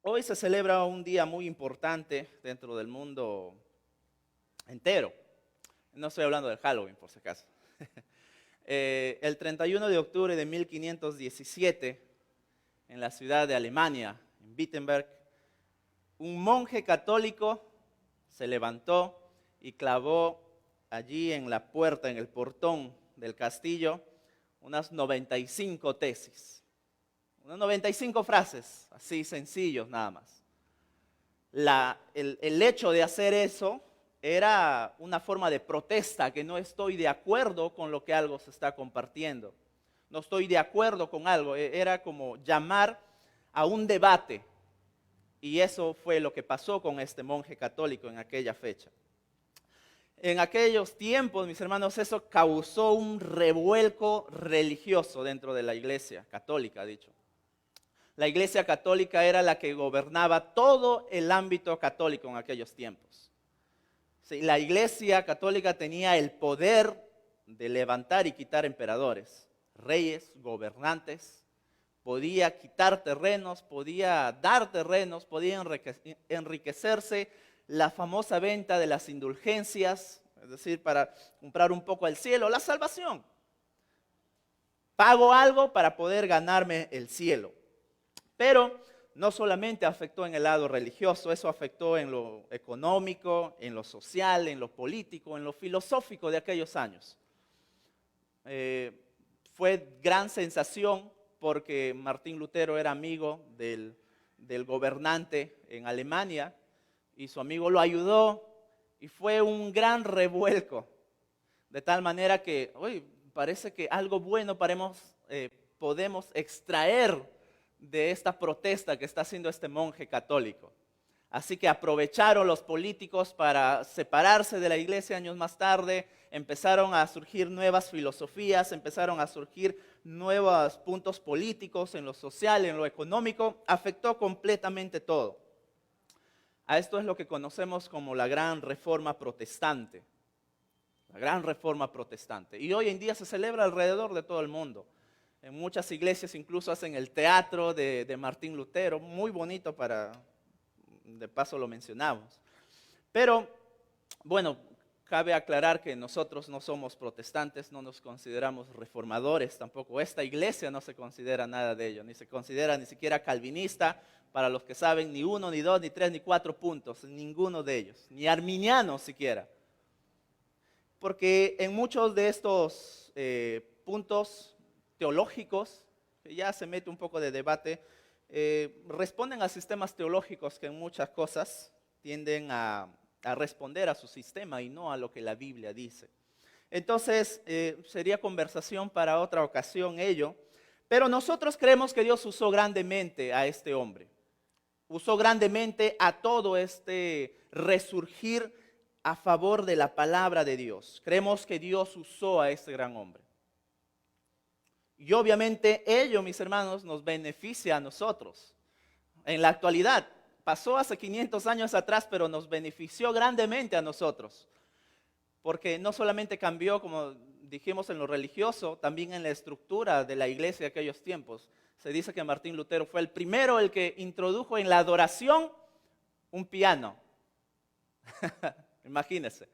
Hoy se celebra un día muy importante dentro del mundo entero. No estoy hablando del Halloween, por si acaso. El 31 de octubre de 1517, en la ciudad de Alemania, en Wittenberg, un monje católico se levantó y clavó allí en la puerta, en el portón del castillo, unas 95 tesis. Unas 95 frases, así sencillos nada más. El hecho de hacer eso era una forma de protesta, que no estoy de acuerdo con lo que algo se está compartiendo. No estoy de acuerdo con algo. Era como llamar a un debate. Y eso fue lo que pasó con este monje católico en aquella fecha. En aquellos tiempos, mis hermanos, eso causó un revuelco religioso dentro de la iglesia católica, dicho. La iglesia católica era la que gobernaba todo el ámbito católico en aquellos tiempos. Sí, la iglesia católica tenía el poder de levantar y quitar emperadores, reyes, gobernantes. Podía quitar terrenos, podía dar terrenos, podía enriquecerse. La famosa venta de las indulgencias, es decir, para comprar un poco el cielo, la salvación. Pago algo para poder ganarme el cielo. Pero no solamente afectó en el lado religioso, eso afectó en lo económico, en lo social, en lo político, en lo filosófico de aquellos años. Fue gran sensación porque Martín Lutero era amigo del gobernante en Alemania y su amigo lo ayudó y fue un gran revuelco. De tal manera que, hoy parece que algo bueno podemos extraer de esta protesta que está haciendo este monje católico. Así que aprovecharon los políticos para separarse de la iglesia años más tarde, empezaron a surgir nuevas filosofías, empezaron a surgir nuevos puntos políticos en lo social, en lo económico, afectó completamente todo. A esto es lo que conocemos como la Gran Reforma Protestante. La Gran Reforma Protestante. Y hoy en día se celebra alrededor de todo el mundo. En muchas iglesias incluso hacen el teatro de Martín Lutero, muy bonito de paso lo mencionamos. Pero, bueno, cabe aclarar que nosotros no somos protestantes, no nos consideramos reformadores tampoco. Esta iglesia no se considera nada de ello, ni se considera ni siquiera calvinista, para los que saben, ni 1, ni 2, ni 3, ni 4 puntos, ninguno de ellos, ni arminiano siquiera. Porque en muchos de estos puntos teológicos, que ya se mete un poco de debate, responden a sistemas teológicos que en muchas cosas tienden a responder a su sistema y no a lo que la Biblia dice. Entonces, sería conversación para otra ocasión ello, pero nosotros creemos que Dios usó grandemente a este hombre, usó grandemente a todo este resurgir a favor de la palabra de Dios. Creemos que Dios usó a este gran hombre. Y obviamente ello, mis hermanos, nos beneficia a nosotros. En la actualidad, pasó hace 500 años atrás, pero nos benefició grandemente a nosotros. Porque no solamente cambió, como dijimos, en lo religioso, también en la estructura de la iglesia de aquellos tiempos. Se dice que Martín Lutero fue el primero el que introdujo en la adoración un piano. Imagínense.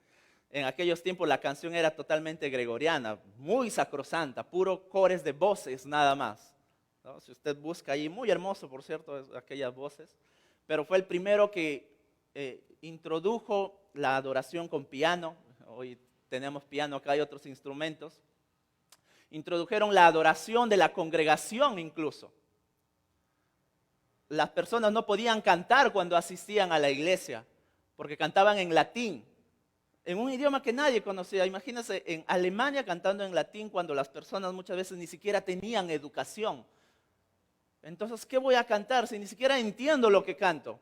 En aquellos tiempos la canción era totalmente gregoriana, muy sacrosanta, puro cores de voces nada más, ¿no? Si usted busca ahí, muy hermoso por cierto, aquellas voces, pero fue el primero que introdujo la adoración con piano. Hoy tenemos piano, acá hay otros instrumentos. Introdujeron la adoración de la congregación incluso. Las personas no podían cantar cuando asistían a la iglesia, porque cantaban en latín. En un idioma que nadie conocía. Imagínense en Alemania cantando en latín cuando las personas muchas veces ni siquiera tenían educación. Entonces, ¿qué voy a cantar si ni siquiera entiendo lo que canto?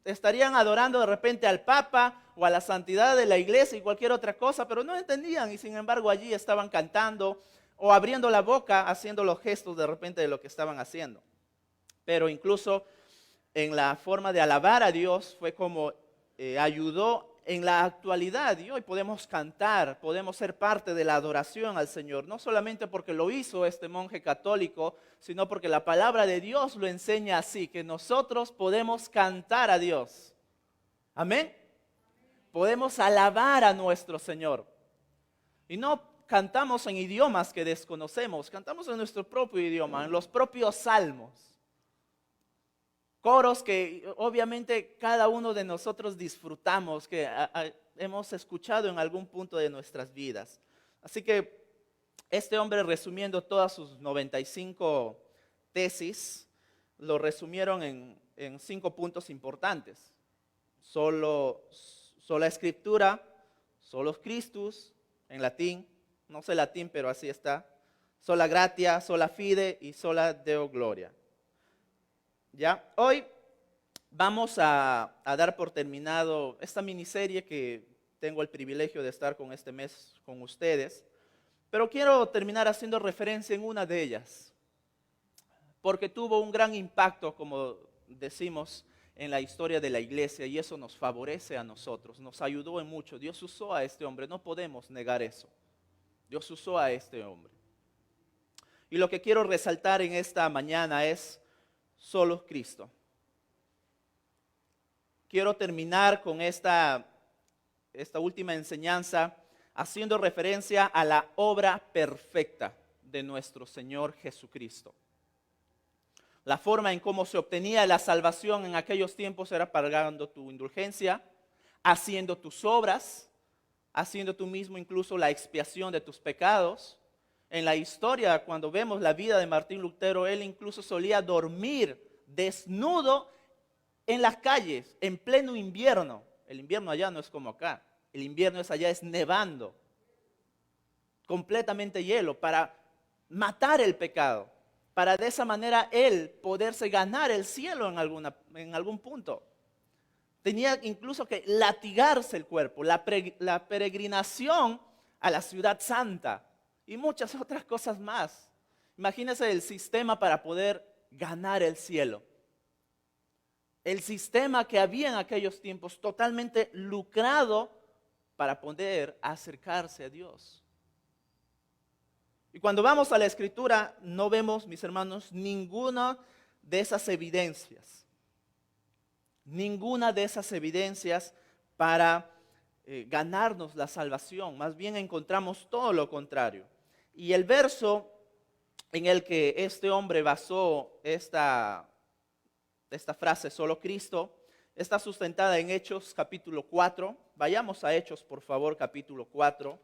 Estarían adorando de repente al Papa o a la santidad de la iglesia y cualquier otra cosa, pero no entendían y sin embargo allí estaban cantando o abriendo la boca, haciendo los gestos de repente de lo que estaban haciendo. Pero incluso en la forma de alabar a Dios fue como ayudó en la actualidad y hoy podemos cantar, podemos ser parte de la adoración al Señor, no solamente porque lo hizo este monje católico, sino porque la palabra de Dios lo enseña así, que nosotros podemos cantar a Dios. Amén. Podemos alabar a nuestro Señor. Y no cantamos en idiomas que desconocemos, cantamos en nuestro propio idioma, en los propios salmos. Coros que obviamente cada uno de nosotros disfrutamos, que hemos escuchado en algún punto de nuestras vidas. Así que este hombre, resumiendo todas sus 95 tesis, lo resumieron en 5 puntos importantes. Sola Escritura, Solus Christus, en latín, no sé latín, pero así está. Sola Gratia, Sola Fide y Sola Deo Gloria. ¿Ya? Hoy vamos a dar por terminado esta miniserie que tengo el privilegio de estar con este mes con ustedes, pero quiero terminar haciendo referencia en una de ellas, porque tuvo un gran impacto, como decimos, en la historia de la iglesia, y eso nos favorece a nosotros, nos ayudó en mucho. Dios usó a este hombre, no podemos negar eso. Dios usó a este hombre. Y lo que quiero resaltar en esta mañana es solo Cristo. Quiero terminar con esta última enseñanza haciendo referencia a la obra perfecta de nuestro Señor Jesucristo. La forma en cómo se obtenía la salvación en aquellos tiempos era pagando tu indulgencia, haciendo tus obras, haciendo tú mismo incluso la expiación de tus pecados. En la historia, cuando vemos la vida de Martín Lutero, él incluso solía dormir desnudo en las calles, en pleno invierno. El invierno allá no es como acá. El invierno allá es nevando, completamente hielo, para matar el pecado, para de esa manera él poderse ganar el cielo en algún punto. Tenía incluso que latigarse el cuerpo, la peregrinación a la ciudad santa y muchas otras cosas más. Imagínense el sistema para poder ganar el cielo. El sistema que había en aquellos tiempos, totalmente lucrado para poder acercarse a Dios. Y cuando vamos a la Escritura, no vemos, mis hermanos, ninguna de esas evidencias. Ninguna de esas evidencias para ganarnos la salvación. Más bien encontramos todo lo contrario. Y el verso en el que este hombre basó esta frase, solo Cristo, está sustentada en Hechos capítulo 4. Vayamos a Hechos, por favor, capítulo 4.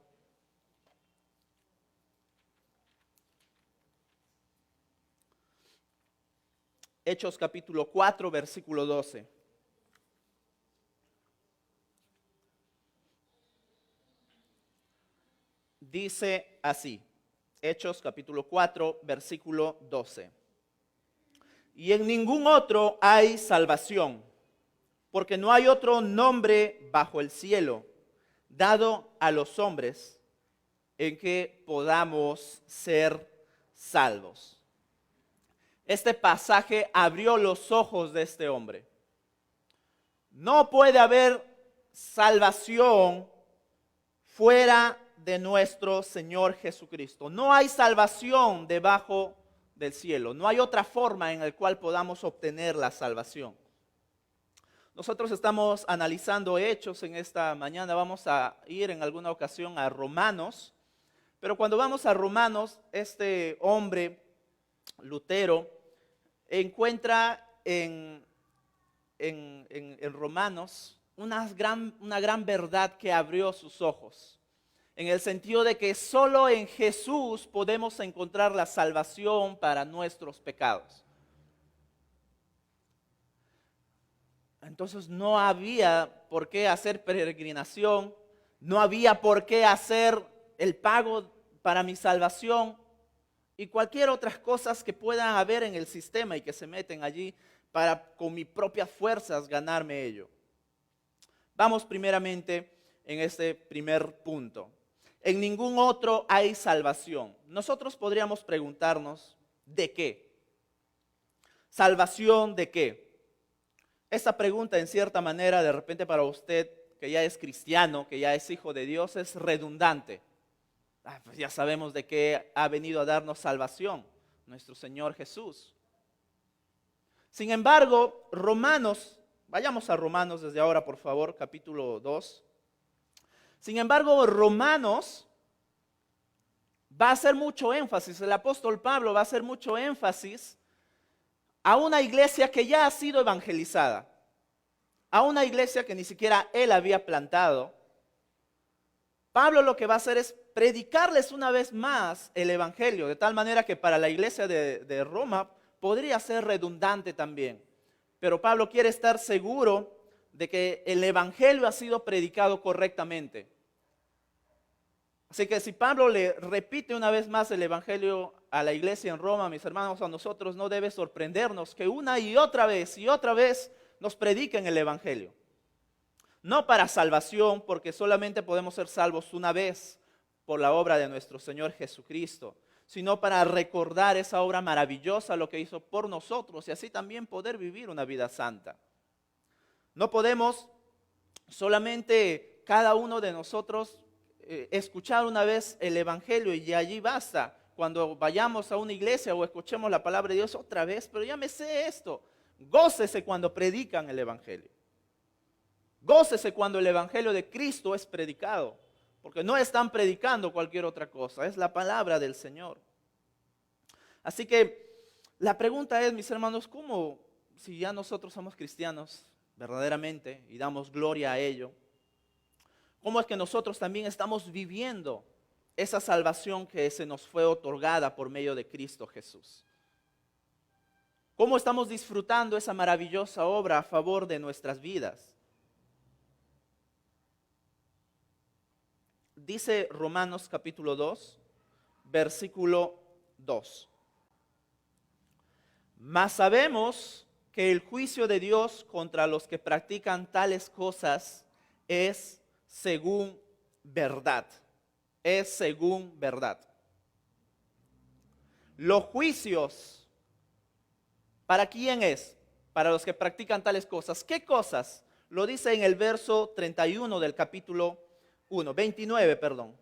Hechos capítulo 4, versículo 12. Dice así, Hechos capítulo 4, versículo 12. Y en ningún otro hay salvación, porque no hay otro nombre bajo el cielo dado a los hombres en que podamos ser salvos. Este pasaje abrió los ojos de este hombre. No puede haber salvación fuera de nuestro Señor Jesucristo. No hay salvación debajo del cielo. No hay otra forma en la cual podamos obtener la salvación. Nosotros estamos analizando Hechos en esta mañana. Vamos a ir en alguna ocasión a Romanos. Pero cuando vamos a Romanos, este hombre, Lutero, encuentra en Romanos una gran verdad que abrió sus ojos, en el sentido de que solo en Jesús podemos encontrar la salvación para nuestros pecados. Entonces no había por qué hacer peregrinación, no había por qué hacer el pago para mi salvación y cualquier otras cosas que puedan haber en el sistema y que se meten allí para con mis propias fuerzas ganarme ello. Vamos primeramente en este primer punto. En ningún otro hay salvación. Nosotros podríamos preguntarnos, ¿de qué? ¿Salvación de qué? Esta pregunta, en cierta manera, de repente para usted que ya es cristiano, que ya es hijo de Dios, es redundante. Pues ya sabemos de qué ha venido a darnos salvación, nuestro Señor Jesús. Sin embargo, Romanos, vayamos a Romanos desde ahora, por favor, capítulo 2. Sin embargo, Romanos va a hacer mucho énfasis, el apóstol Pablo va a hacer mucho énfasis a una iglesia que ya ha sido evangelizada, a una iglesia que ni siquiera él había plantado. Pablo lo que va a hacer es predicarles una vez más el evangelio, de tal manera que para la iglesia de Roma podría ser redundante también. Pero Pablo quiere estar seguro de que el evangelio ha sido predicado correctamente. Así que si Pablo le repite una vez más el evangelio a la iglesia en Roma, mis hermanos, a nosotros no debe sorprendernos que una y otra vez nos prediquen el evangelio. No para salvación, porque solamente podemos ser salvos una vez por la obra de nuestro Señor Jesucristo, sino para recordar esa obra maravillosa, lo que hizo por nosotros, y así también poder vivir una vida santa. No podemos solamente cada uno de nosotros escuchar una vez el evangelio y allí basta. Cuando vayamos a una iglesia o escuchemos la palabra de Dios otra vez, pero ya me sé esto. Gócese cuando predican el evangelio. Gócese cuando el evangelio de Cristo es predicado, porque no están predicando cualquier otra cosa, es la palabra del Señor. Así que la pregunta es, mis hermanos, ¿cómo, si ya nosotros somos cristianos verdaderamente y damos gloria a ello, cómo es que nosotros también estamos viviendo esa salvación que se nos fue otorgada por medio de Cristo Jesús? ¿Cómo estamos disfrutando esa maravillosa obra a favor de nuestras vidas? Dice Romanos capítulo 2, versículo 2. Mas sabemos que el juicio de Dios contra los que practican tales cosas es según verdad. Es según verdad. Los juicios, ¿para quién es? Para los que practican tales cosas. ¿Qué cosas? Lo dice en el verso 31 del capítulo 29, perdón.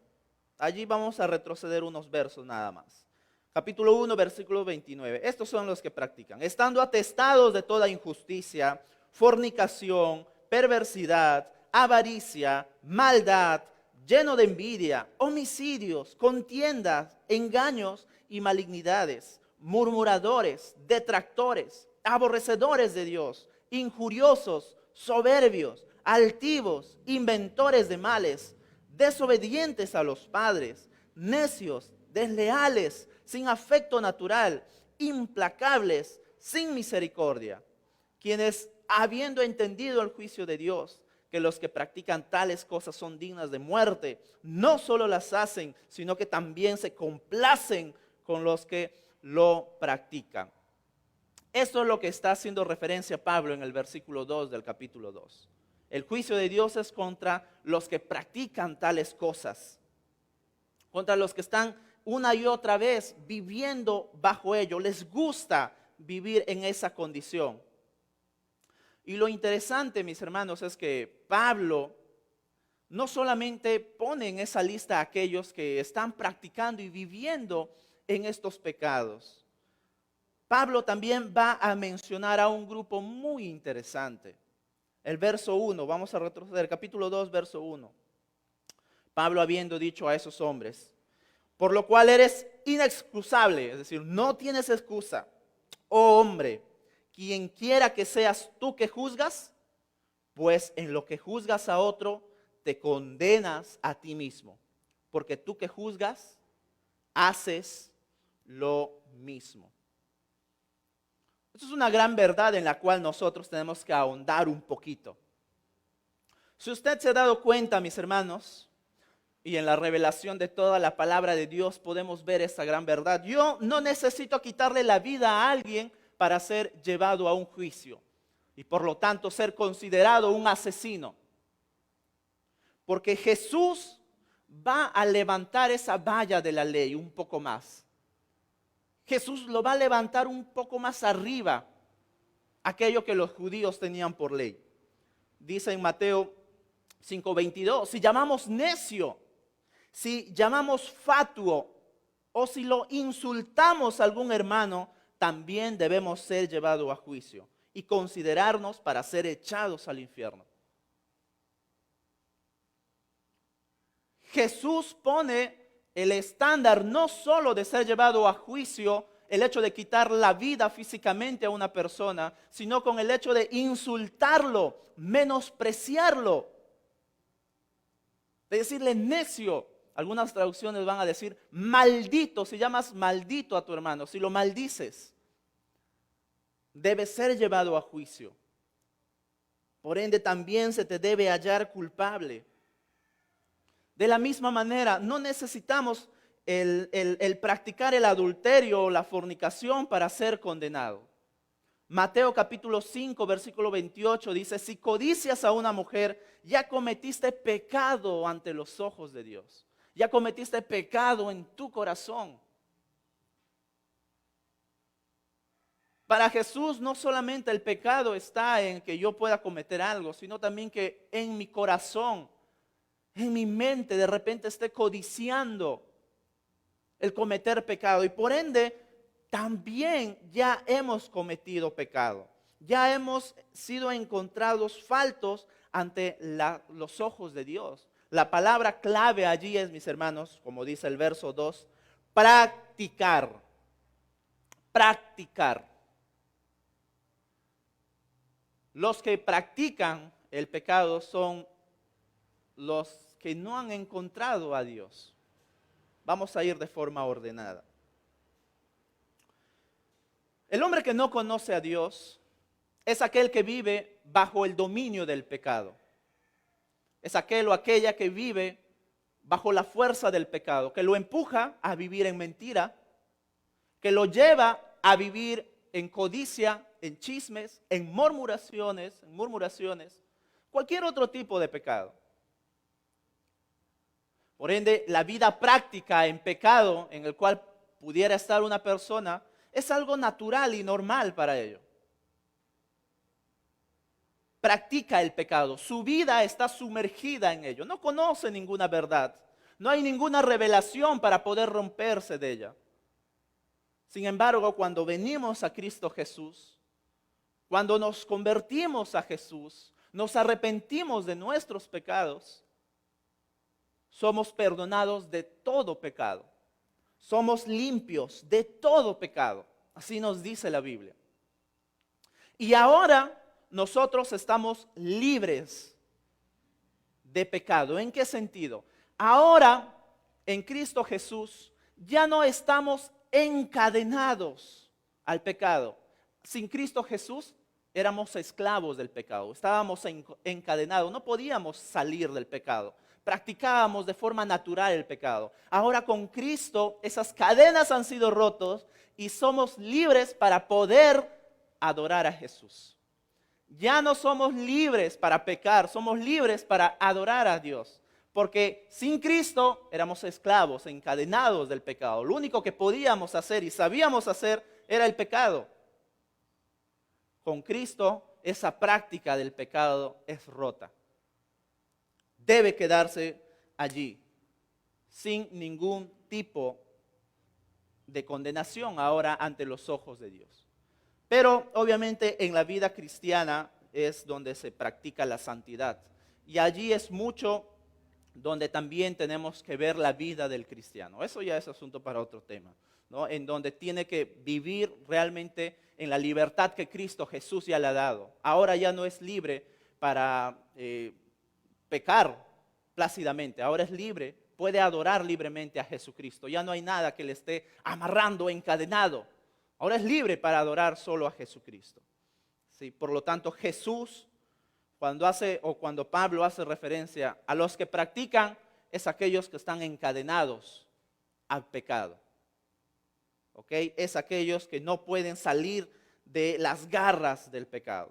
Allí vamos a retroceder unos versos nada más. Capítulo 1, versículo 29. Estos son los que practican. Estando atestados de toda injusticia, fornicación, perversidad, avaricia, maldad, lleno de envidia, homicidios, contiendas, engaños y malignidades, murmuradores, detractores, aborrecedores de Dios, injuriosos, soberbios, altivos, inventores de males, desobedientes a los padres, necios, desleales, sin afecto natural, implacables, sin misericordia, quienes, habiendo entendido el juicio de Dios, que los que practican tales cosas son dignas de muerte, no solo las hacen, sino que también se complacen con los que lo practican. Esto es lo que está haciendo referencia Pablo en el versículo 2 del capítulo 2. El juicio de Dios es contra los que practican tales cosas, contra los que están una y otra vez viviendo bajo ello, les gusta vivir en esa condición. Y lo interesante, mis hermanos, es que Pablo no solamente pone en esa lista a aquellos que están practicando y viviendo en estos pecados. Pablo también va a mencionar a un grupo muy interesante. El verso 1, vamos a retroceder, capítulo 2, verso 1. Pablo habiendo dicho a esos hombres: por lo cual eres inexcusable, es decir, no tienes excusa, oh hombre, quien quiera que seas tú que juzgas, pues en lo que juzgas a otro, te condenas a ti mismo, porque tú que juzgas, haces lo mismo. Esto es una gran verdad en la cual nosotros tenemos que ahondar un poquito. Si usted se ha dado cuenta, mis hermanos, y en la revelación de toda la palabra de Dios podemos ver esa gran verdad. Yo no necesito quitarle la vida a alguien para ser llevado a un juicio y por lo tanto ser considerado un asesino. Porque Jesús va a levantar esa valla de la ley un poco más. Jesús lo va a levantar un poco más arriba, aquello que los judíos tenían por ley. Dice en Mateo 5:22, si llamamos necio, si llamamos fatuo o si lo insultamos a algún hermano, también debemos ser llevados a juicio y considerarnos para ser echados al infierno. Jesús pone el estándar no solo de ser llevado a juicio, el hecho de quitar la vida físicamente a una persona, sino con el hecho de insultarlo, menospreciarlo, de decirle necio. Algunas traducciones van a decir maldito. Si llamas maldito a tu hermano, si lo maldices, debe ser llevado a juicio. Por ende, también se te debe hallar culpable. De la misma manera, no necesitamos el practicar el adulterio o la fornicación para ser condenado. Mateo capítulo 5, versículo 28 dice, si codicias a una mujer, ya cometiste pecado ante los ojos de Dios. Ya cometiste pecado en tu corazón. Para Jesús no solamente el pecado está en que yo pueda cometer algo, sino también que en mi corazón, en mi mente, de repente esté codiciando el cometer pecado. Y por ende, también ya hemos cometido pecado. Ya hemos sido encontrados faltos ante los ojos de Dios. La palabra clave allí es, mis hermanos, como dice el verso 2, practicar. Practicar. Los que practican el pecado son los que no han encontrado a Dios. Vamos a ir de forma ordenada. El hombre que no conoce a Dios es aquel que vive bajo el dominio del pecado. Es aquel o aquella que vive bajo la fuerza del pecado, que lo empuja a vivir en mentira, que lo lleva a vivir en codicia, en chismes, en murmuraciones, cualquier otro tipo de pecado. Por ende, la vida práctica en pecado en el cual pudiera estar una persona es algo natural y normal para ello. Practica el pecado, su vida está sumergida en ello, no conoce ninguna verdad, no hay ninguna revelación para poder romperse de ella. Sin embargo, cuando venimos a Cristo Jesús, cuando nos convertimos a Jesús, nos arrepentimos de nuestros pecados, somos perdonados de todo pecado. Somos limpios de todo pecado. Así nos dice la Biblia. Y ahora nosotros estamos libres de pecado. ¿En qué sentido? Ahora en Cristo Jesús ya no estamos encadenados al pecado. Sin Cristo Jesús éramos esclavos del pecado. Estábamos encadenados. No podíamos salir del pecado. Practicábamos de forma natural el pecado. Ahora con Cristo esas cadenas han sido rotas y somos libres para poder adorar a Jesús. Ya no somos libres para pecar, somos libres para adorar a Dios. Porque sin Cristo éramos esclavos, encadenados del pecado. Lo único que podíamos hacer y sabíamos hacer era el pecado. Con Cristo esa práctica del pecado es rota. Debe quedarse allí, sin ningún tipo de condenación ahora ante los ojos de Dios. Pero obviamente en la vida cristiana es donde se practica la santidad. Y allí es mucho donde también tenemos que ver la vida del cristiano. Eso ya es asunto para otro tema, ¿no? En donde tiene que vivir realmente en la libertad que Cristo Jesús ya le ha dado. Ahora ya no es libre para pecar plácidamente, ahora es libre, puede adorar libremente a Jesucristo. Ya no hay nada que le esté amarrando, encadenado. Ahora es libre para adorar solo a Jesucristo. Sí, por lo tanto, Jesús, cuando Pablo hace referencia a los que practican, es aquellos que están encadenados al pecado. ¿Ok? Es aquellos que no pueden salir de las garras del pecado.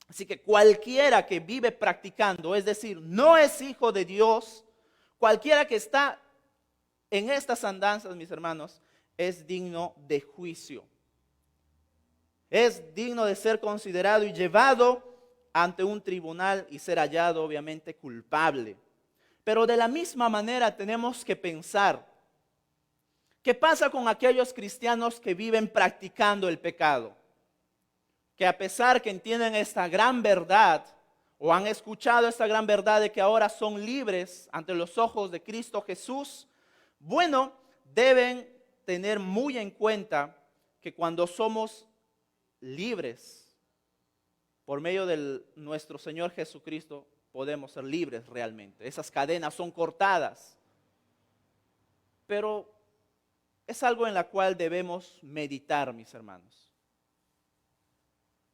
Así que cualquiera que vive practicando, es decir, no es hijo de Dios, cualquiera que está en estas andanzas, mis hermanos, es digno de juicio. Es digno de ser considerado y llevado ante un tribunal y ser hallado obviamente culpable. Pero de la misma manera tenemos que pensar, ¿qué pasa con aquellos cristianos que viven practicando el pecado? Que a pesar que entienden esta gran verdad o han escuchado esta gran verdad de que ahora son libres ante los ojos de Cristo Jesús, bueno, deben tener muy en cuenta que cuando somos libres por medio de nuestro Señor Jesucristo, podemos ser libres realmente. Esas cadenas son cortadas. Pero es algo en la cual debemos meditar, mis hermanos.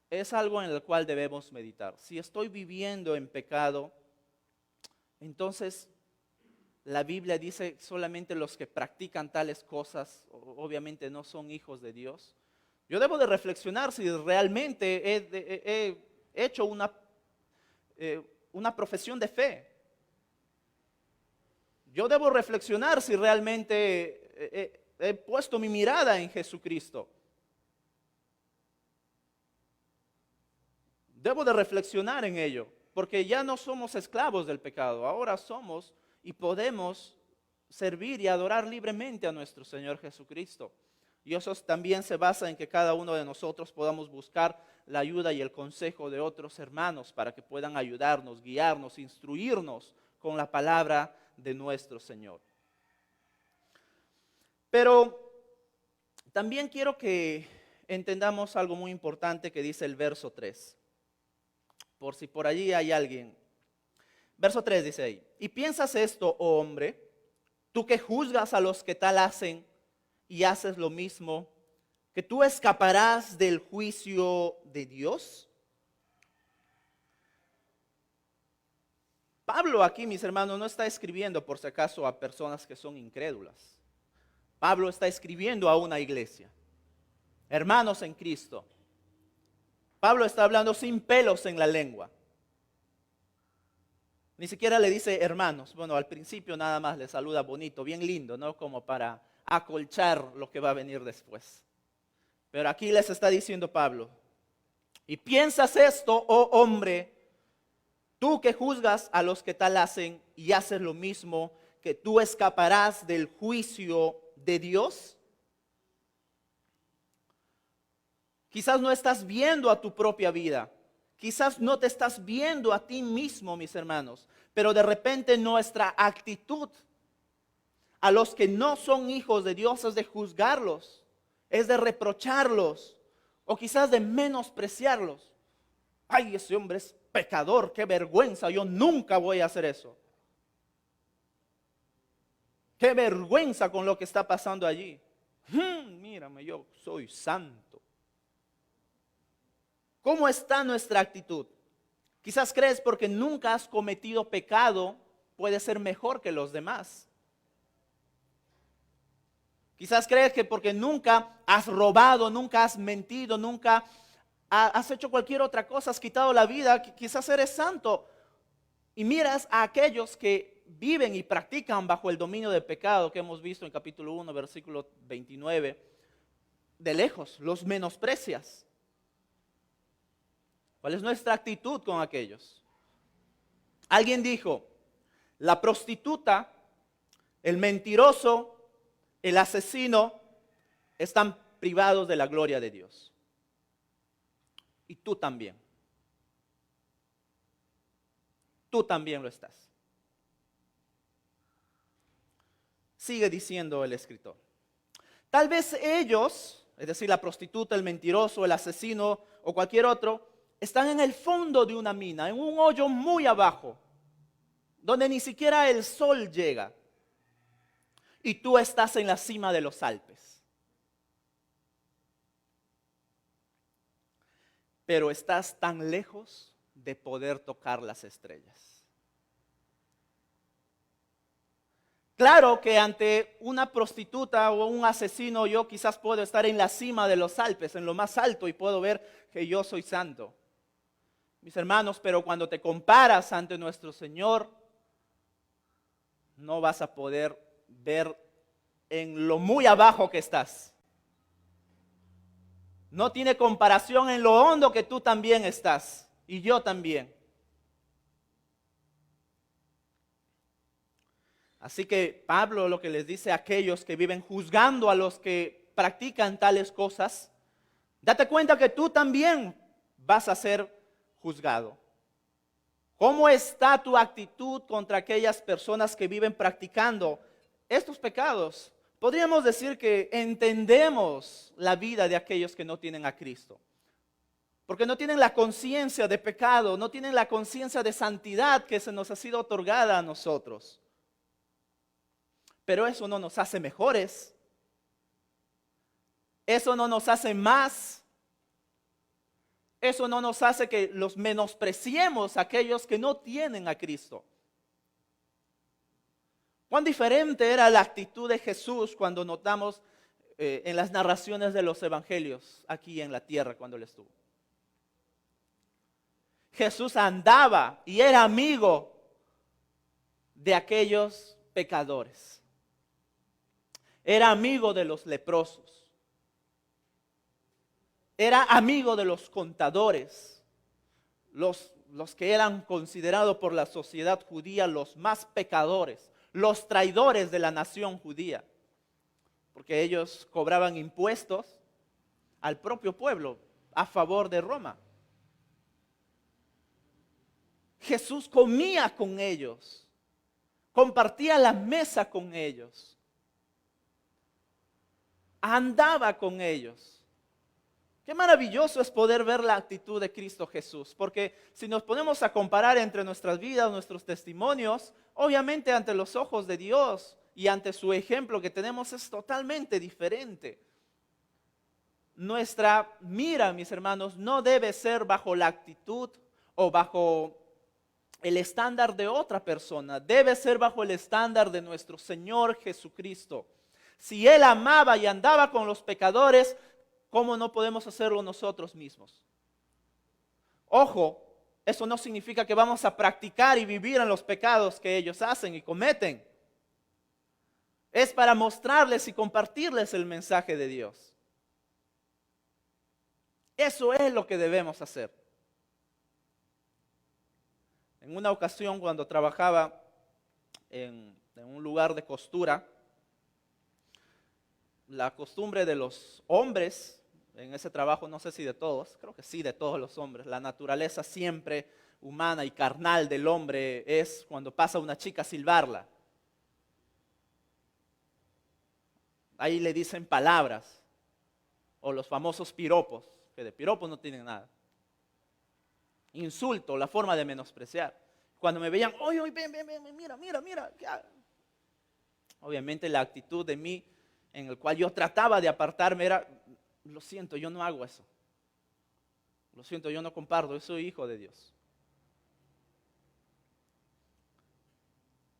Es algo en el cual debemos meditar. Si estoy viviendo en pecado, entonces la Biblia dice solamente los que practican tales cosas, obviamente no son hijos de Dios. Yo debo de reflexionar si realmente he hecho una profesión de fe. Yo debo reflexionar si realmente he puesto mi mirada en Jesucristo. Debo de reflexionar en ello, porque ya no somos esclavos del pecado, ahora somos y podemos servir y adorar libremente a nuestro Señor Jesucristo. Y eso también se basa en que cada uno de nosotros podamos buscar la ayuda y el consejo de otros hermanos para que puedan ayudarnos, guiarnos, instruirnos con la palabra de nuestro Señor. Pero también quiero que entendamos algo muy importante que dice el verso 3. Por si por allí hay alguien. Verso 3 dice ahí: y piensas esto, oh hombre, tú que juzgas a los que tal hacen y haces lo mismo, que tú escaparás del juicio de Dios. Pablo aquí, mis hermanos, no está escribiendo por si acaso a personas que son incrédulas. Pablo está escribiendo a una iglesia, hermanos en Cristo. Pablo está hablando sin pelos en la lengua. Ni siquiera le dice hermanos. Bueno, al principio nada más le saluda bonito, bien lindo, ¿no? Como para acolchar lo que va a venir después. Pero aquí les está diciendo Pablo: y piensas esto, oh hombre, tú que juzgas a los que tal hacen y haces lo mismo, que tú escaparás del juicio de Dios. Quizás no estás viendo a tu propia vida. Quizás no te estás viendo a ti mismo, mis hermanos. Pero de repente nuestra actitud a los que no son hijos de Dios es de juzgarlos, es de reprocharlos o quizás de menospreciarlos. Ay, ese hombre es pecador, qué vergüenza, yo nunca voy a hacer eso. Qué vergüenza con lo que está pasando allí. Mírame, yo soy santo. ¿Cómo está nuestra actitud? Quizás crees porque nunca has cometido pecado, puedes ser mejor que los demás. Quizás crees que porque nunca has robado, nunca has mentido, nunca has hecho cualquier otra cosa, has quitado la vida, quizás eres santo. Y miras a aquellos que viven y practican bajo el dominio del pecado que hemos visto en capítulo 1, versículo 29. De lejos, los menosprecias. ¿Cuál es nuestra actitud con aquellos? Alguien dijo: la prostituta, el mentiroso, el asesino están privados de la gloria de Dios. Y tú también. Tú también lo estás. Sigue diciendo el escritor. Tal vez ellos, es decir, la prostituta, el mentiroso, el asesino o cualquier otro, están en el fondo de una mina, en un hoyo muy abajo, donde ni siquiera el sol llega. Y tú estás en la cima de los Alpes. Pero estás tan lejos de poder tocar las estrellas. Claro que ante una prostituta o un asesino yo quizás puedo estar en la cima de los Alpes, en lo más alto, y puedo ver que yo soy santo. Mis hermanos, pero cuando te comparas ante nuestro Señor, no vas a poder ver en lo muy abajo que estás. No tiene comparación en lo hondo que tú también estás. y yo también. Así que Pablo lo que les dice a aquellos que viven juzgando a los que practican tales cosas, date cuenta que tú también vas a ser juzgado. ¿Cómo está tu actitud contra aquellas personas que viven practicando estos pecados? Podríamos decir que entendemos la vida de aquellos que no tienen a Cristo. Porque no tienen la conciencia de pecado, no tienen la conciencia de santidad que se nos ha sido otorgada a nosotros. Pero eso no nos hace mejores. Eso no nos hace más. Eso no nos hace que los menospreciemos a aquellos que no tienen a Cristo. Cuán diferente era la actitud de Jesús cuando notamos en las narraciones de los evangelios aquí en la tierra cuando Él estuvo. Jesús andaba y era amigo de aquellos pecadores. Era amigo de los leprosos. Era amigo de los contadores, los que eran considerados por la sociedad judía los más pecadores, los traidores de la nación judía, porque ellos cobraban impuestos al propio pueblo a favor de Roma. Jesús comía con ellos, compartía la mesa con ellos, andaba con ellos. Qué maravilloso es poder ver la actitud de Cristo Jesús, porque si nos ponemos a comparar entre nuestras vidas, nuestros testimonios, obviamente ante los ojos de Dios y ante su ejemplo que tenemos es totalmente diferente. Nuestra mira, mis hermanos, no debe ser bajo la actitud o bajo el estándar de otra persona, debe ser bajo el estándar de nuestro Señor Jesucristo. Si Él amaba y andaba con los pecadores, ¿cómo no podemos hacerlo nosotros mismos? Ojo, eso no significa que vamos a practicar y vivir en los pecados que ellos hacen y cometen. Es para mostrarles y compartirles el mensaje de Dios. Eso es lo que debemos hacer. En una ocasión, cuando trabajaba en un lugar de costura, la costumbre de los hombres en ese trabajo, no sé si de todos, creo que sí de todos los hombres, la naturaleza siempre humana y carnal del hombre es cuando pasa una chica silbarla. Ahí le dicen palabras, o los famosos piropos, que de piropos no tienen nada. Insulto, la forma de menospreciar. Cuando me veían, oye, ven, mira. Obviamente la actitud de mí, en el cual yo trataba de apartarme, era, lo siento, yo no hago eso. Lo siento, yo no comparto, yo soy hijo de Dios.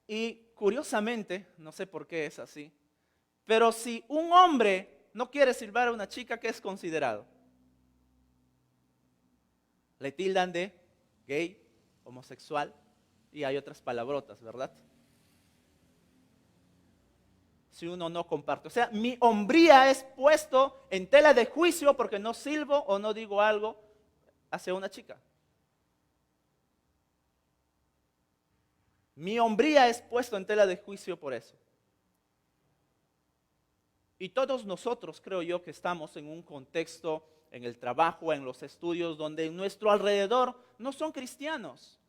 Y curiosamente, no sé por qué es así, pero si un hombre no quiere silbar a una chica, ¿qué es considerado? Le tildan de gay, homosexual y hay otras palabrotas, ¿verdad? Si uno no comparte. O sea, mi hombría es puesto en tela de juicio porque no silbo o no digo algo hacia una chica. Mi hombría es puesto en tela de juicio por eso. Y todos nosotros, creo yo, que estamos en un contexto, en el trabajo, en los estudios, donde en nuestro alrededor no son cristianos,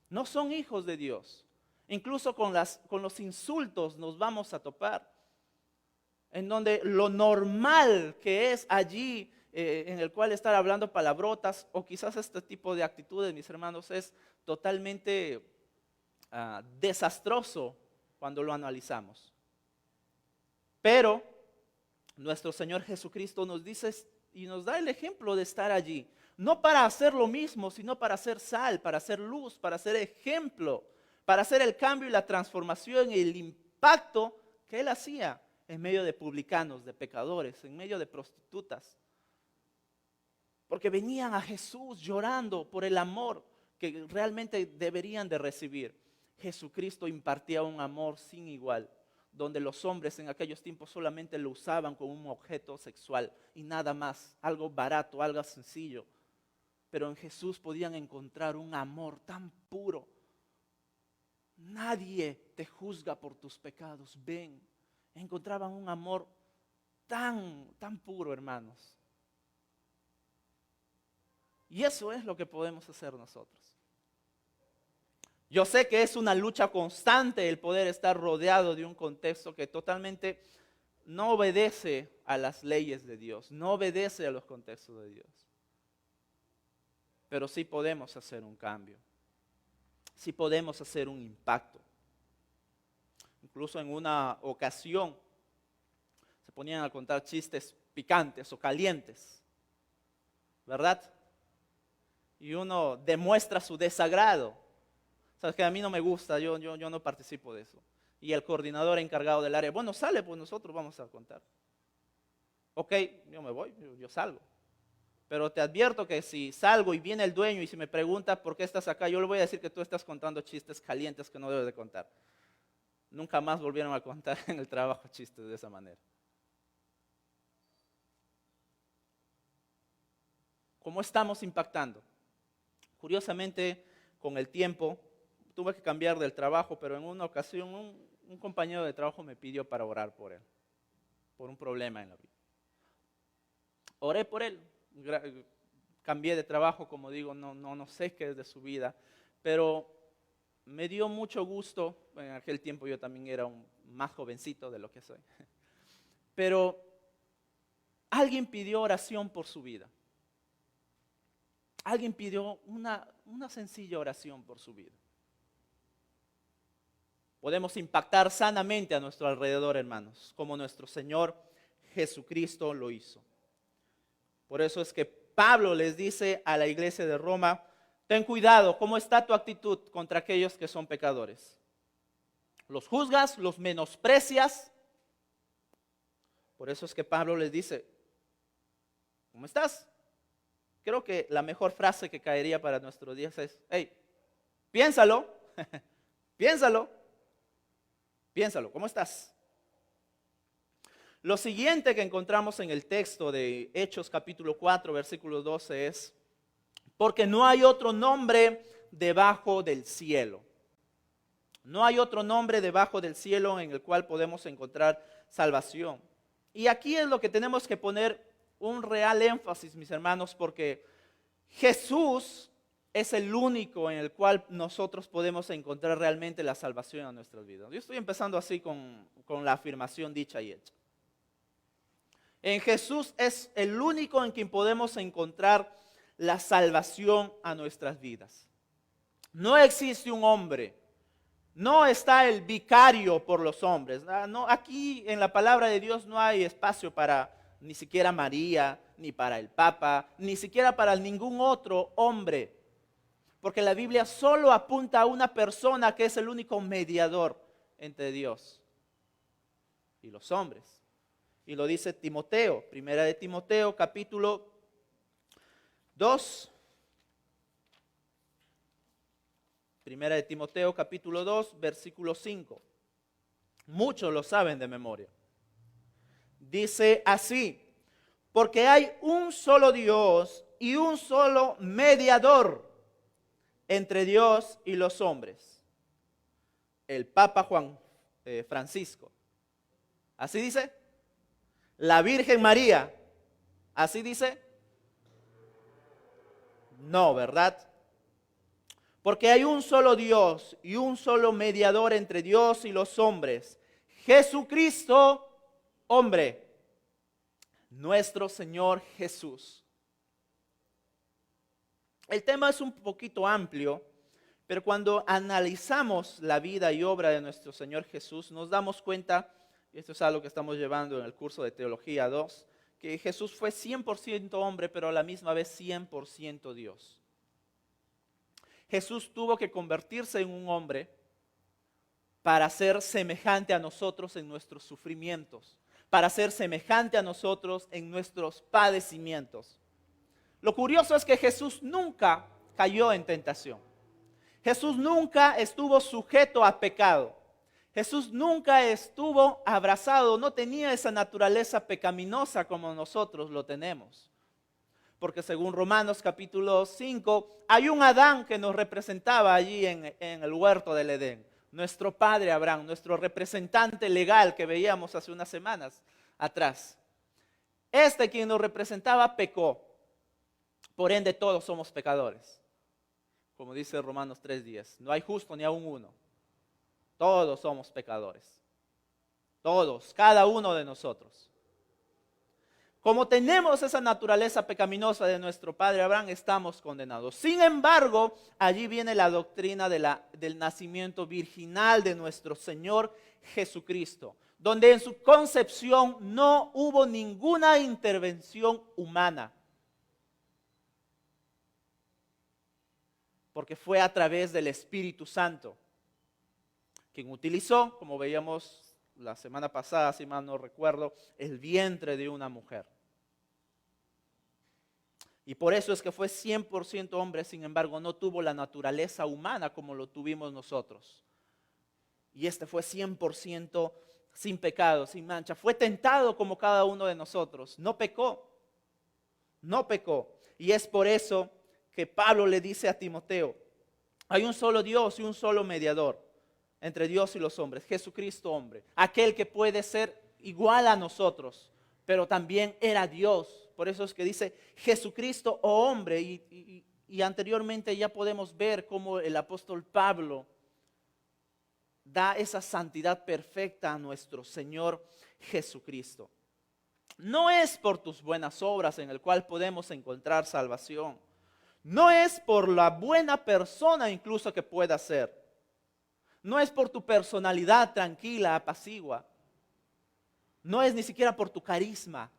no son hijos de Dios. Incluso con los insultos nos vamos a topar, en donde lo normal que es allí, en el cual estar hablando palabrotas, o quizás este tipo de actitudes, mis hermanos, es totalmente desastroso cuando lo analizamos. Pero nuestro Señor Jesucristo nos dice y nos da el ejemplo de estar allí, no para hacer lo mismo, sino para hacer sal, para hacer luz, para hacer ejemplo, para hacer el cambio y la transformación y el impacto que Él hacía en medio de publicanos, de pecadores, en medio de prostitutas. Porque venían a Jesús llorando por el amor que realmente deberían de recibir. Jesucristo impartía un amor sin igual, donde los hombres en aquellos tiempos solamente lo usaban como un objeto sexual y nada más, algo barato, algo sencillo. pero en Jesús podían encontrar un amor tan puro. Nadie te juzga por tus pecados. Ven, encontraban un amor tan puro, hermanos. Y eso es lo que podemos hacer nosotros. Yo sé que es una lucha constante el poder estar rodeado de un contexto que totalmente no obedece a las leyes de Dios, no obedece a los contextos de Dios. Pero sí podemos hacer un cambio, sí podemos hacer un impacto. Incluso en una ocasión se ponían a contar chistes picantes o calientes, ¿verdad? Y uno demuestra su desagrado. Sabes que a mí no me gusta, yo no participo de eso. Y el coordinador encargado del área, bueno, sale, pues nosotros vamos a contar. Ok, yo me voy, yo salgo. Pero te advierto que si salgo y viene el dueño y si me pregunta por qué estás acá, yo le voy a decir que tú estás contando chistes calientes que no debes de contar. Nunca más volvieron a contar en el trabajo chistes de esa manera. ¿Cómo estamos impactando? Curiosamente, con el tiempo, tuve que cambiar del trabajo, pero en una ocasión un compañero de trabajo me pidió para orar por él, por un problema en la vida. Oré por él, cambié de trabajo, como digo, no sé qué es de su vida, pero me dio mucho gusto. En aquel tiempo yo también era un más jovencito de lo que soy, pero alguien pidió oración por su vida. Alguien pidió una sencilla oración por su vida. Podemos impactar sanamente a nuestro alrededor, hermanos, como nuestro Señor Jesucristo lo hizo. Por eso es que Pablo les dice a la iglesia de Roma: ten cuidado, ¿cómo está tu actitud contra aquellos que son pecadores? ¿Los juzgas? ¿Los menosprecias? Por eso es que Pablo les dice: ¿cómo estás? Creo que la mejor frase que caería para nuestros días es: hey, piénsalo, piénsalo, ¿cómo estás? Lo siguiente que encontramos en el texto de Hechos capítulo 4, versículo 12 es: porque no hay otro nombre debajo del cielo. No hay otro nombre debajo del cielo en el cual podemos encontrar salvación. Y aquí es lo que tenemos que poner un real énfasis, mis hermanos, porque Jesús es el único en el cual nosotros podemos encontrar realmente la salvación en nuestras vidas. Yo estoy empezando así con la afirmación dicha y hecha. En Jesús es el único en quien podemos encontrar la salvación a nuestras vidas. No existe un hombre, no está el vicario por los hombres. No, aquí en la palabra de Dios no hay espacio para ni siquiera María, ni para el Papa, ni siquiera para ningún otro hombre. Porque la Biblia solo apunta a una persona que es el único mediador entre Dios y los hombres. Y lo dice Timoteo, primera de Timoteo, capítulo 2. Primera de Timoteo, capítulo 2, versículo 5. Muchos lo saben de memoria. Dice así: porque hay un solo Dios y un solo mediador entre Dios y los hombres, el Papa Francisco. ¿Así dice? La Virgen María. ¿Así dice? No, ¿verdad? Porque hay un solo Dios y un solo mediador entre Dios y los hombres, Jesucristo, hombre, nuestro Señor Jesús. El tema es un poquito amplio, pero cuando analizamos la vida y obra de nuestro Señor Jesús, nos damos cuenta, y esto es algo que estamos llevando en el curso de Teología 2, que Jesús fue 100% hombre, pero a la misma vez 100% Dios. Jesús tuvo que convertirse en un hombre para ser semejante a nosotros en nuestros sufrimientos, para ser semejante a nosotros en nuestros padecimientos. Lo curioso es que Jesús nunca cayó en tentación. Jesús nunca estuvo sujeto a pecado. Jesús nunca estuvo abrazado, no tenía esa naturaleza pecaminosa como nosotros lo tenemos. porque según Romanos capítulo 5, hay un Adán que nos representaba allí en el huerto del Edén. Nuestro padre Abraham, nuestro representante legal que veíamos hace unas semanas atrás. Quien nos representaba pecó. Por ende todos somos pecadores. Como dice Romanos 3:10, no hay justo ni aun uno. Todos somos pecadores. Todos, cada uno de nosotros. Como tenemos esa naturaleza pecaminosa de nuestro padre Abraham, estamos condenados. Sin embargo, allí viene la doctrina del nacimiento virginal de nuestro Señor Jesucristo, donde en su concepción no hubo ninguna intervención humana, porque fue a través del Espíritu Santo, quien utilizó, como veíamos la semana pasada, si mal no recuerdo, el vientre de una mujer. Y por eso es que fue 100% hombre, sin embargo, no tuvo la naturaleza humana como lo tuvimos nosotros. Y fue 100% sin pecado, sin mancha. Fue tentado como cada uno de nosotros. No pecó. No pecó. Y es por eso que Pablo le dice a Timoteo, hay un solo Dios y un solo mediador entre Dios y los hombres, Jesucristo hombre, aquel que puede ser igual a nosotros, pero también era Dios. Por eso es que dice Jesucristo o hombre, y anteriormente ya podemos ver cómo el apóstol Pablo da esa santidad perfecta a nuestro Señor Jesucristo. No es por tus buenas obras en el cual podemos encontrar salvación. No es por la buena persona incluso que pueda ser. No es por tu personalidad tranquila, apacigua. No es ni siquiera por tu carisma.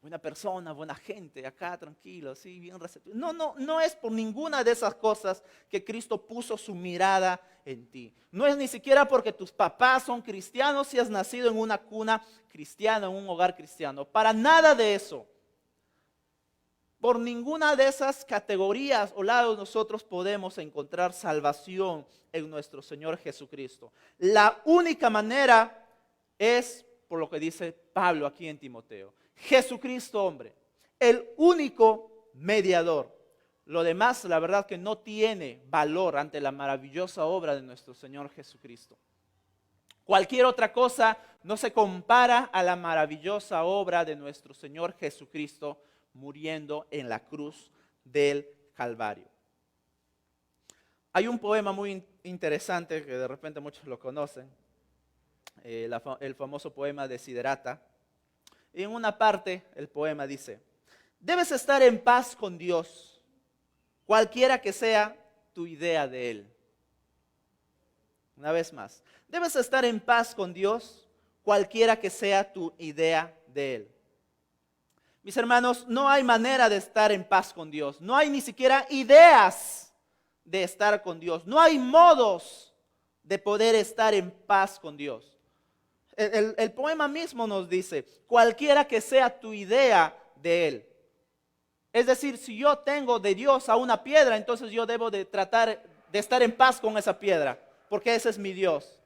Buena persona, buena gente, acá tranquilo, así bien receptivo. No es por ninguna de esas cosas que Cristo puso su mirada en ti. No es ni siquiera porque tus papás son cristianos si has nacido en una cuna cristiana, en un hogar cristiano. Para nada de eso. Por ninguna de esas categorías o lados nosotros podemos encontrar salvación en nuestro Señor Jesucristo. La única manera es por lo que dice Pablo aquí en Timoteo. Jesucristo hombre, el único mediador. Lo demás, la verdad que no tiene valor ante la maravillosa obra de nuestro Señor Jesucristo. Cualquier otra cosa no se compara a la maravillosa obra de nuestro Señor Jesucristo muriendo en la cruz del Calvario. Hay un poema muy interesante que de repente muchos lo conocen, el famoso poema Desiderata. Y en una parte el poema dice, debes estar en paz con Dios, cualquiera que sea tu idea de Él. Una vez más, debes estar en paz con Dios, cualquiera que sea tu idea de Él. Mis hermanos, no hay manera de estar en paz con Dios. No hay ni siquiera ideas de estar con Dios. No hay modos de poder estar en paz con Dios. El poema mismo nos dice, cualquiera que sea tu idea de Él. Es decir, si yo tengo de Dios a una piedra, entonces yo debo de tratar de estar en paz con esa piedra, porque ese es mi Dios.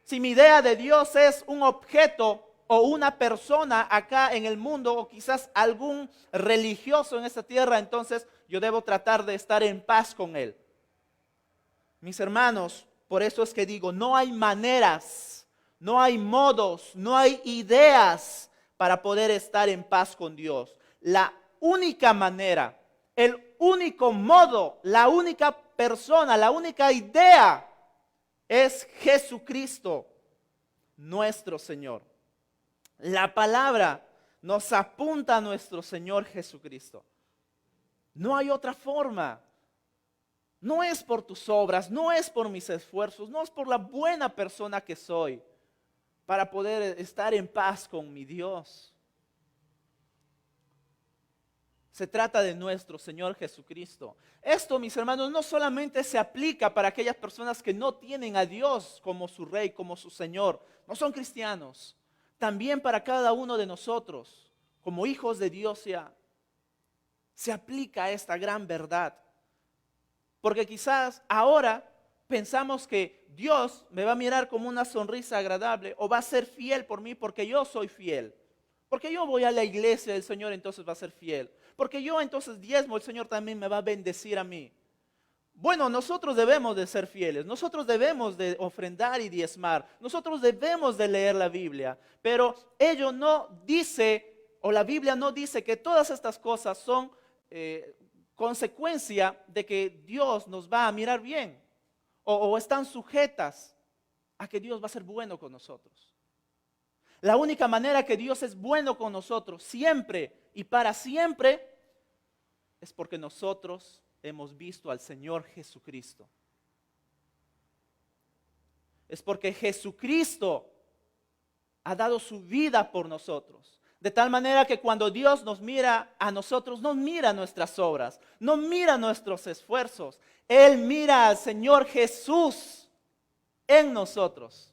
Si mi idea de Dios es un objeto o una persona acá en el mundo, o quizás algún religioso en esta tierra, entonces yo debo tratar de estar en paz con Él. Mis hermanos, por eso es que digo, no hay maneras, no hay modos, no hay ideas para poder estar en paz con Dios. La única manera, el único modo, la única persona, la única idea es Jesucristo, nuestro Señor. La palabra nos apunta a nuestro Señor Jesucristo. No hay otra forma. No es por tus obras, no es por mis esfuerzos, no es por la buena persona que soy para poder estar en paz con mi Dios. Se trata de nuestro Señor Jesucristo. Esto, mis hermanos, no solamente se aplica para aquellas personas que no tienen a Dios como su Rey, como su Señor, no son cristianos. También para cada uno de nosotros, como hijos de Dios, se aplica esta gran verdad. Porque quizás ahora pensamos que Dios me va a mirar como una sonrisa agradable o va a ser fiel por mí porque yo soy fiel. Porque yo voy a la iglesia, el Señor entonces va a ser fiel. Porque yo entonces diezmo, el Señor también me va a bendecir a mí. Bueno, nosotros debemos de ser fieles, nosotros debemos de ofrendar y diezmar, nosotros debemos de leer la Biblia, pero ello no dice, o la Biblia no dice que todas estas cosas son consecuencia de que Dios nos va a mirar bien, o están sujetas a que Dios va a ser bueno con nosotros. La única manera que Dios es bueno con nosotros, siempre y para siempre, es porque nosotros hemos visto al Señor Jesucristo. Es porque Jesucristo ha dado su vida por nosotros. De tal manera que cuando Dios nos mira a nosotros, no mira nuestras obras, no mira nuestros esfuerzos. Él mira al Señor Jesús en nosotros.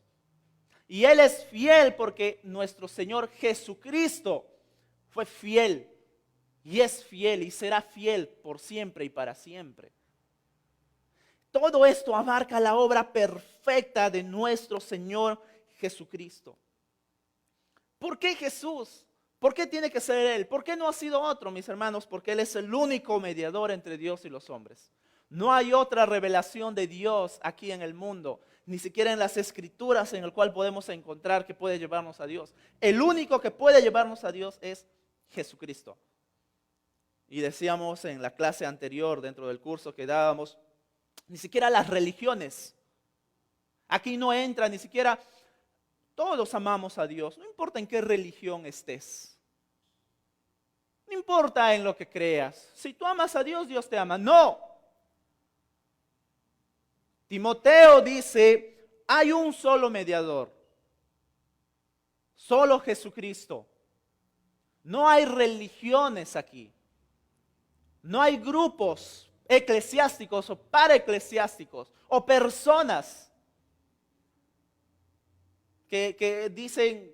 Y Él es fiel porque nuestro Señor Jesucristo fue fiel. Y es fiel y será fiel por siempre y para siempre. Todo esto abarca la obra perfecta de nuestro Señor Jesucristo. ¿Por qué Jesús? ¿Por qué tiene que ser Él? ¿Por qué no ha sido otro, mis hermanos? Porque Él es el único mediador entre Dios y los hombres. No hay otra revelación de Dios aquí en el mundo, ni siquiera en las Escrituras en el cual podemos encontrar que puede llevarnos a Dios. El único que puede llevarnos a Dios es Jesucristo. Y decíamos en la clase anterior, dentro del curso que dábamos, ni siquiera las religiones. Aquí no entra ni siquiera, todos amamos a Dios, no importa en qué religión estés. No importa en lo que creas. Si tú amas a Dios, Dios te ama. No. Timoteo dice, hay un solo mediador, solo Jesucristo. No hay religiones aquí. No hay grupos eclesiásticos o paraeclesiásticos o personas que dicen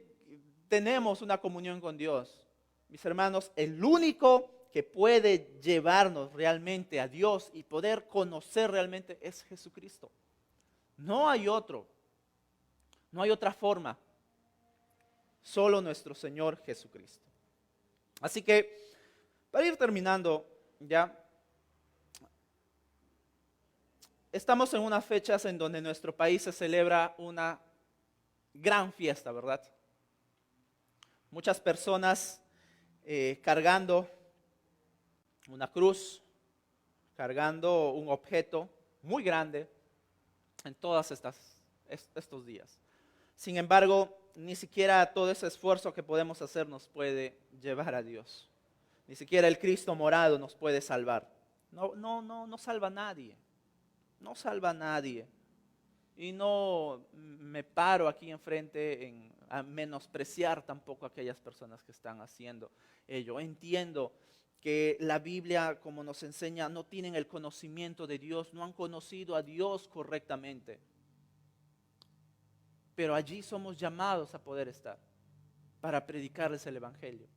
tenemos una comunión con Dios. Mis hermanos, el único que puede llevarnos realmente a Dios y poder conocer realmente es Jesucristo. No hay otro. No hay otra forma. Solo nuestro Señor Jesucristo. Así que, para ir terminando ya, estamos en unas fechas en donde en nuestro país se celebra una gran fiesta, ¿verdad? Muchas personas cargando una cruz, cargando un objeto muy grande en todos estos días. Sin embargo, ni siquiera todo ese esfuerzo que podemos hacer nos puede llevar a Dios. Ni siquiera el Cristo morado nos puede salvar. No salva a nadie. No salva a nadie. Y no me paro aquí enfrente a menospreciar tampoco a aquellas personas que están haciendo ello. Entiendo que la Biblia, como nos enseña, no tienen el conocimiento de Dios, no han conocido a Dios correctamente. Pero allí somos llamados a poder estar para predicarles el Evangelio.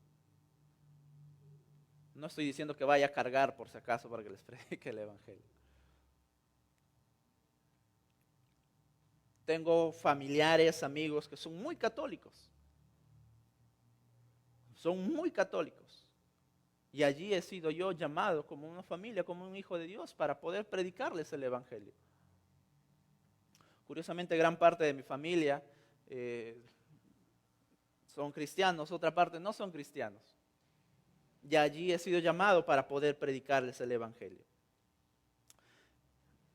No estoy diciendo que vaya a cargar por si acaso para que les predique el Evangelio. Tengo familiares, amigos que son muy católicos. Son muy católicos. Y allí he sido yo llamado como una familia, como un hijo de Dios para poder predicarles el Evangelio. Curiosamente, gran parte de mi familia son cristianos, otra parte no son cristianos. Y allí he sido llamado para poder predicarles el Evangelio.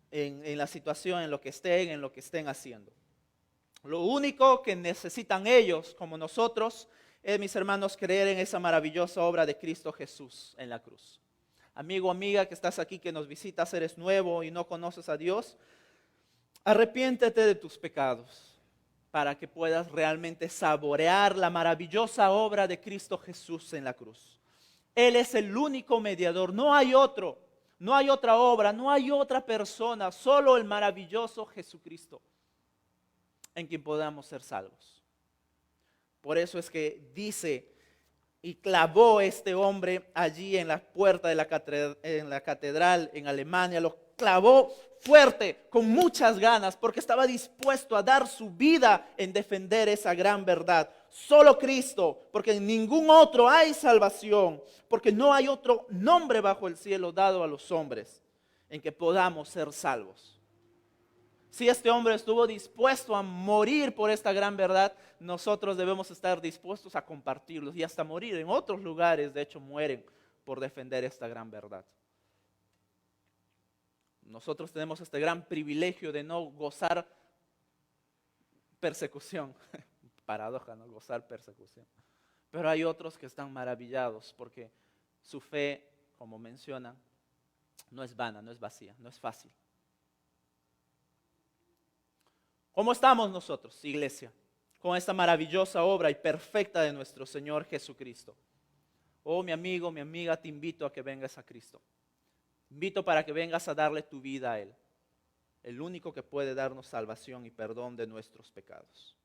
En la situación, en lo que estén haciendo. Lo único que necesitan ellos, como nosotros, es, mis hermanos, creer en esa maravillosa obra de Cristo Jesús en la cruz. Amigo, amiga que estás aquí, que nos visitas, eres nuevo y no conoces a Dios, arrepiéntete de tus pecados para que puedas realmente saborear la maravillosa obra de Cristo Jesús en la cruz. Él es el único mediador, no hay otro. No hay otra obra, no hay otra persona, solo el maravilloso Jesucristo en quien podamos ser salvos. Por eso es que dice, y clavó este hombre allí en la puerta de la catedral en Alemania, lo clavó fuerte, con muchas ganas, porque estaba dispuesto a dar su vida en defender esa gran verdad. Solo Cristo, porque en ningún otro hay salvación, porque no hay otro nombre bajo el cielo dado a los hombres en que podamos ser salvos. Si este hombre estuvo dispuesto a morir por esta gran verdad, nosotros debemos estar dispuestos a compartirlos y hasta morir. En otros lugares, de hecho, mueren por defender esta gran verdad. Nosotros tenemos este gran privilegio de no gozar persecución. Paradoja, no gozar persecución. Pero hay otros que están maravillados porque su fe, como mencionan, no es vana, no es vacía, no es fácil. ¿Cómo estamos nosotros, iglesia, con esta maravillosa obra y perfecta de nuestro Señor Jesucristo? Oh, mi amigo, mi amiga, te invito a que vengas a Cristo. Te invito para que vengas a darle tu vida a Él, el único que puede darnos salvación y perdón de nuestros pecados.